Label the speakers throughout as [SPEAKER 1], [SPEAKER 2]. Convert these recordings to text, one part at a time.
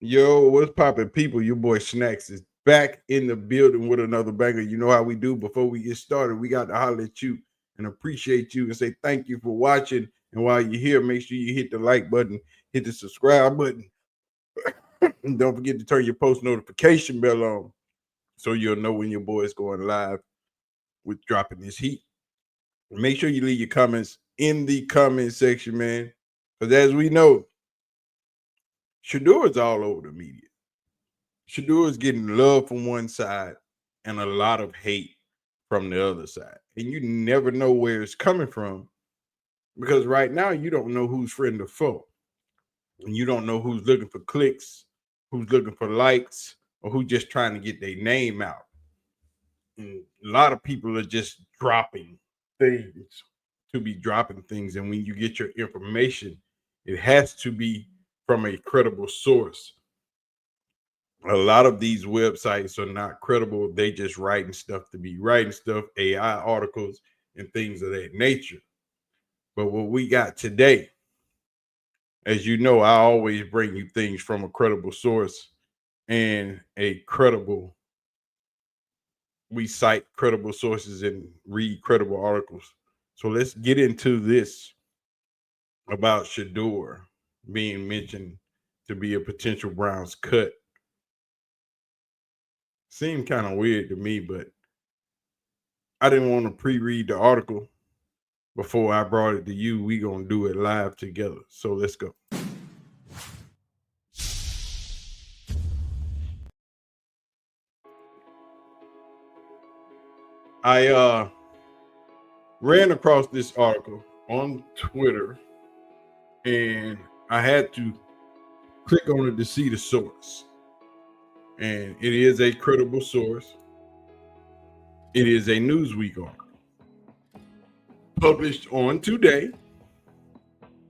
[SPEAKER 1] Yo, what's poppin', people? Your boy Snacks is back in the building with another banger. You know how we do. Before we get started, we got to holler at you and appreciate you and say thank you for watching. And while you're here, make sure you hit the like button, hit the subscribe button, and don't forget to turn your post notification bell on so you'll know when your boy is going live with dropping this heat. Make sure you leave your comments in the comment section, man. Because as we know, Shedeur is all over the media. Shedeur is getting love from one side and a lot of hate from the other side. And you never know where it's coming from because right now you don't know who's friend or foe. And you don't know who's looking for clicks, who's looking for likes, or who's just trying to get their name out. And a lot of people are just dropping things to be dropping things. And when you get your information, it has to be from a credible source. A lot of these websites are not credible. They just writing stuff to be writing stuff, AI articles and things of that nature. But what we got today, as you know, I always bring you things from a credible source and a credible, we cite credible sources and read credible articles. So let's get into this about Shedeur being mentioned to be a potential Browns cut. Seemed kind of weird to me, but I didn't want to pre-read the article before I brought it to you. We gonna do it live together. So let's go. I ran across this article on Twitter and I had to click on it to see the source. And it is a credible source. It is a Newsweek article published on today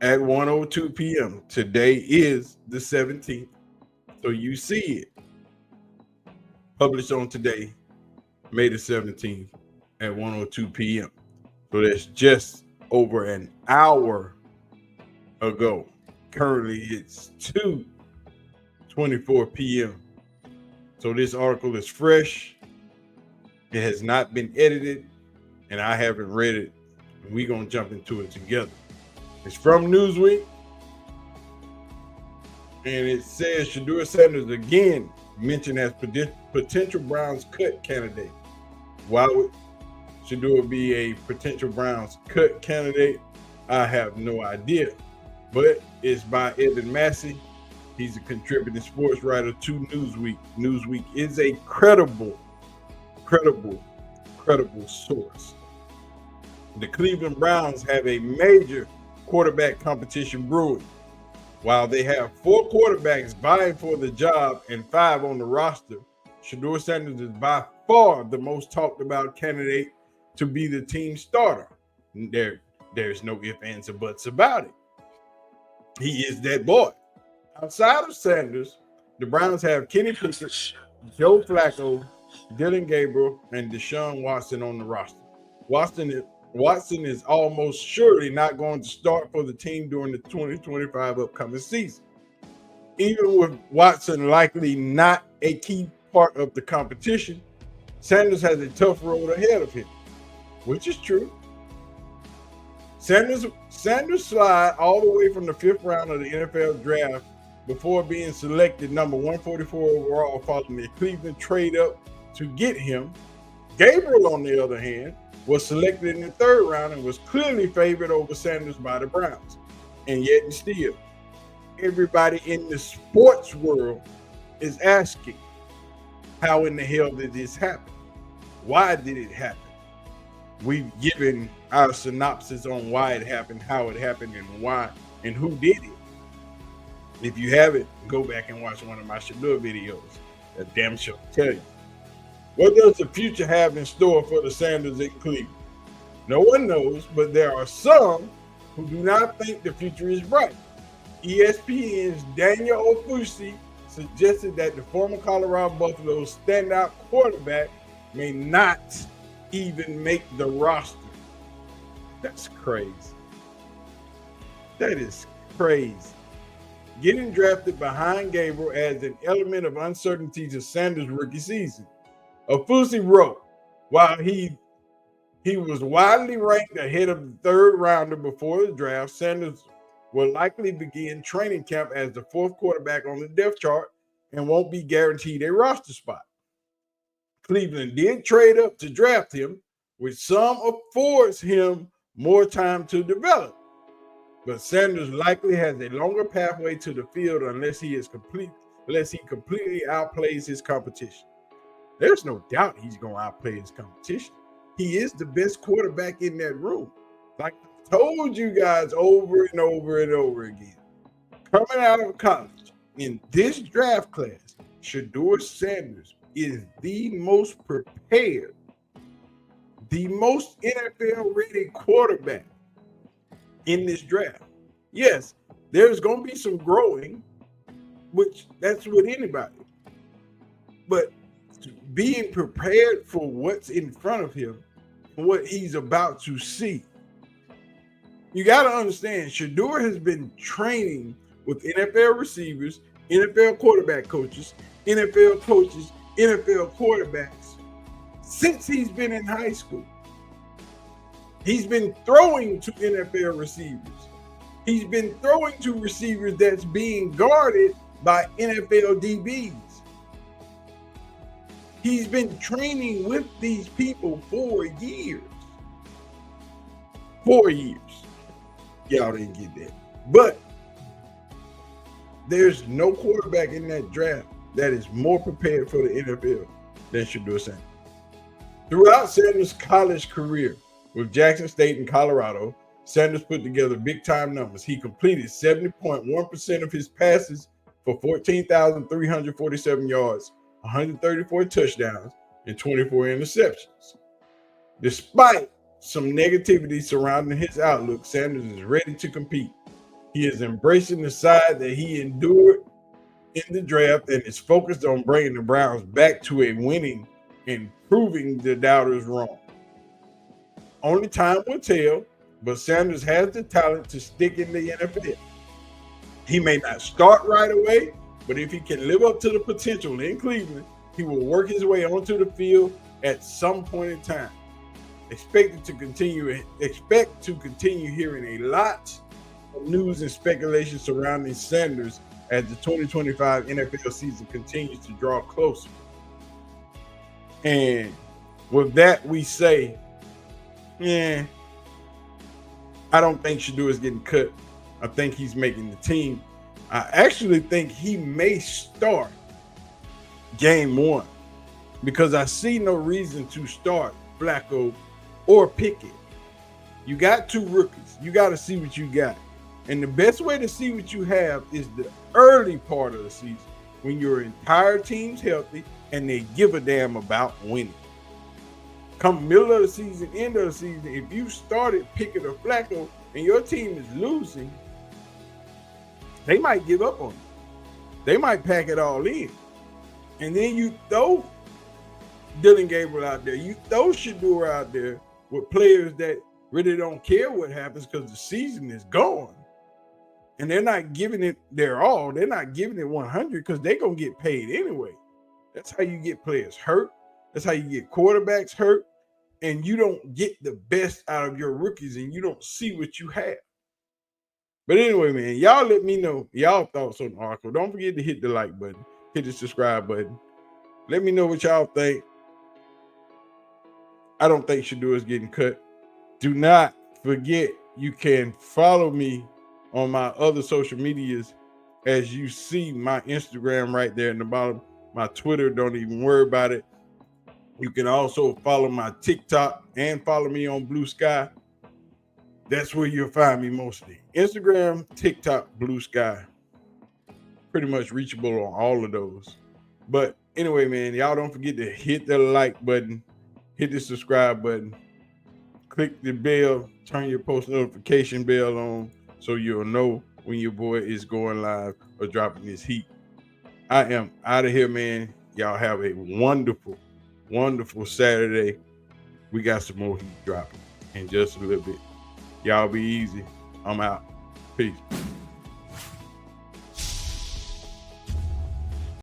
[SPEAKER 1] at 1:02 p.m. Today is the 17th. So you see it published on today, May the 17th at 1:02 p.m. So that's just over an hour ago. Currently it's 2:24 p.m. So this article is fresh. It has not been edited and I haven't read it. We're going to jump into it together. It's from Newsweek. And it says Shedeur Sanders again mentioned as potential Browns cut candidate. Why would Shedeur be a potential Browns cut candidate? I have no idea. But it's by Evan Massey. He's a contributing sports writer to Newsweek. Newsweek is a credible source. The Cleveland Browns have a major quarterback competition brewing. While they have 4 quarterbacks vying for the job and 5 on the roster, Shedeur Sanders is by far the most talked about candidate to be the team starter. There's no ifs, ands, or buts about it. He is that boy. Outside of Sanders, the Browns have Kenny Pickett, Joe Flacco, Dylan Gabriel, and Deshaun Watson on the roster. Watson is almost surely not going to start for the team during the 2025 upcoming season. Even with Watson likely not a key part of the competition, Sanders has a tough road ahead of him, which is true. Sanders slide all the way from the 5th round of the NFL draft before being selected number 144 overall following the Cleveland trade up to get him. Gabriel, on the other hand, was selected in the 3rd round and was clearly favored over Sanders by the Browns. And yet and still, everybody in the sports world is asking, how in the hell did this happen? Why did it happen? We've given our synopsis on why it happened, how it happened, and why, and who did it. If you haven't, go back and watch one of my Shedeur videos. That damn sure tell you. What does the future have in store for the Sanders in Cleveland? No one knows, but there are some who do not think the future is bright. ESPN's Daniel Ofusi suggested that the former Colorado Buffaloes standout quarterback may not even make the roster. That's crazy. That is crazy. Getting drafted behind Gabriel adds an element of uncertainty to Sanders' rookie season. Afusi wrote, while he was widely ranked ahead of the third rounder before the draft, Sanders will likely begin training camp as the fourth quarterback on the depth chart and won't be guaranteed a roster spot. Cleveland did trade up to draft him, which some affords him more time to develop. But Sanders likely has a longer pathway to the field unless he completely outplays his competition. There's no doubt he's going to outplay his competition. He is the best quarterback in that room. Like I told you guys over and over and over again, coming out of college in this draft class, Shedeur Sanders is the most prepared, the most NFL-ready quarterback in this draft. Yes, there's going to be some growing, which that's with anybody. But being prepared for what's in front of him, what he's about to see. You got to understand, Shedeur has been training with NFL receivers, NFL quarterback coaches, NFL coaches, NFL quarterbacks since he's been in high school. He's been throwing to NFL receivers. He's been throwing to receivers that's being guarded by NFL DBs. He's been training with these people for years. 4 years. Y'all didn't get that. But there's no quarterback in that draft that is more prepared for the NFL than Shedeur Sanders. Throughout Sanders' college career with Jackson State and Colorado, Sanders put together big-time numbers. He completed 70.1% of his passes for 14,347 yards, 134 touchdowns, and 24 interceptions. Despite some negativity surrounding his outlook, Sanders is ready to compete. He is embracing the side that he endured in the draft and is focused on bringing the Browns back to a winning and proving the doubters wrong. Only time will tell, but Sanders has the talent to stick in the NFL. He may not start right away, but if he can live up to the potential in Cleveland, he will work his way onto the field at some point in time. Expect to continue hearing a lot of news and speculation surrounding Sanders as the 2025 NFL season continues to draw closer. And with that, we say, I don't think Shedeur is getting cut. I think he's making the team. I actually think he may start game 1 because I see no reason to start Flacco or Pickett. You got 2 rookies. You got to see what you got. And the best way to see what you have is the early part of the season when your entire team's healthy and they give a damn about winning. Come middle of the season, end of the season, if you started Pickett or Flacco and your team is losing, they might give up on you. They might pack it all in. And then you throw Dylan Gabriel out there. You throw Shedeur out there with players that really don't care what happens because the season is gone. And they're not giving it their all. They're not giving it 100 because they're going to get paid anyway. That's how you get players hurt. That's how you get quarterbacks hurt. And you don't get the best out of your rookies and you don't see what you have. But anyway, man, y'all let me know y'all thoughts on the article. Don't forget to hit the like button, hit the subscribe button. Let me know what y'all think. I don't think Shedeur is getting cut. Do not forget you can follow me on my other social medias as you see my Instagram right there in the bottom. My Twitter, don't even worry about it. You can also follow my TikTok and follow me on Blue Sky. That's where you'll find me mostly. Instagram, TikTok, Blue Sky. Pretty much reachable on all of those. But anyway, man, y'all don't forget to hit the like button, hit the subscribe button, click the bell, turn your post notification bell on so you'll know when your boy is going live or dropping his heat. I am out of here, man. Y'all have a wonderful, wonderful Saturday. We got some more heat dropping in just a little bit. Y'all be easy. I'm out. Peace.